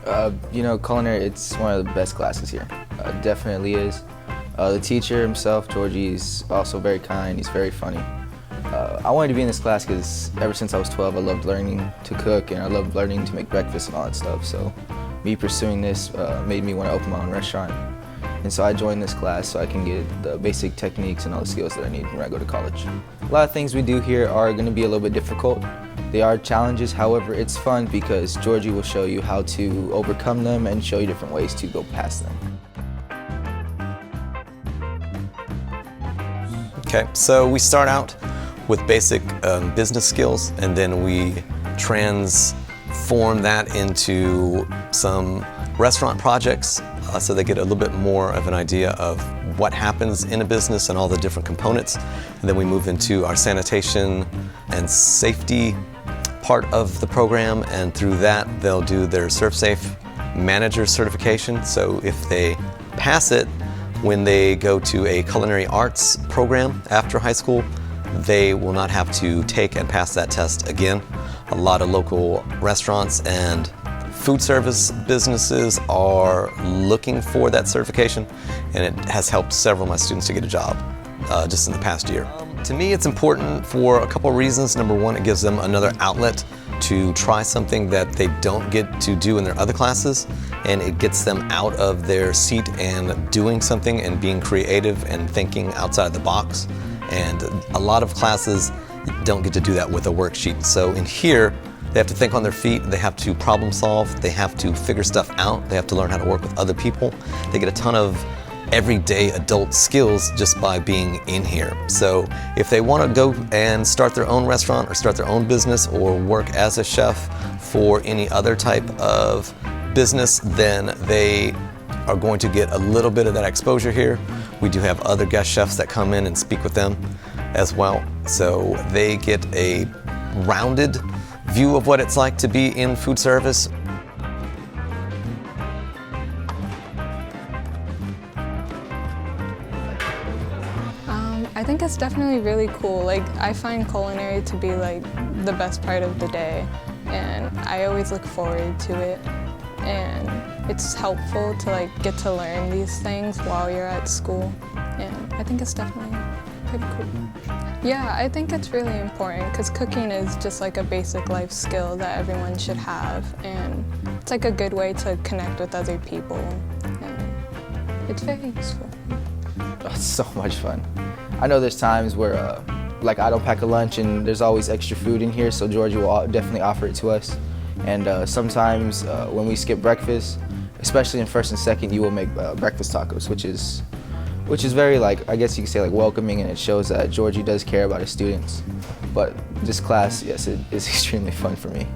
Culinary, it's one of the best classes here. Definitely is. The teacher himself, Georgie, is also very kind. He's very funny. I wanted to be in this class because ever since I was 12, I loved learning to cook and I loved learning to make breakfast and all that stuff. So me pursuing this made me want to open my own restaurant. And so I joined this class so I can get the basic techniques and all the skills that I need when I go to college. A lot of things we do here are going to be a little bit difficult. They are challenges, however, it's fun because Georgie will show you how to overcome them and show you different ways to go past them. Okay, so we start out with basic business skills, and then we transform that into some restaurant projects so they get a little bit more of an idea of what happens in a business and all the different components. And then we move into our sanitation and safety part of the program, and through that they'll do their ServSafe manager certification. So if they pass it, when they go to a culinary arts program after high school, they will not have to take and pass that test again. A lot of local restaurants and food service businesses are looking for that certification, and it has helped several of my students to get a job just in the past year. To me, it's important for a couple of reasons. Number one, it gives them another outlet to try something that they don't get to do in their other classes, and it gets them out of their seat and doing something and being creative and thinking outside the box. And a lot of classes don't get to do that with a worksheet. So in here, they have to think on their feet, they have to problem solve, they have to figure stuff out, they have to learn how to work with other people. They get a ton of everyday adult skills just by being in here. So if they want to go and start their own restaurant or start their own business or work as a chef for any other type of business, then they are going to get a little bit of that exposure here. We do have other guest chefs that come in and speak with them as well. So they get a rounded view of what it's like to be in food service. I think it's definitely really cool. Like, I find culinary to be like the best part of the day, and I always look forward to it. And it's helpful to get to learn these things while you're at school, and I think it's definitely pretty cool. Yeah, I think it's really important because cooking is just like a basic life skill that everyone should have, and it's like a good way to connect with other people, and it's very useful. It's so much fun. I know there's times where I don't pack a lunch and there's always extra food in here, so Georgie will definitely offer it to us. And sometimes when we skip breakfast, especially in first and second, you will make breakfast tacos, which is very, I guess you could say, welcoming, and it shows that Georgie does care about his students. But this class, yes, it is extremely fun for me.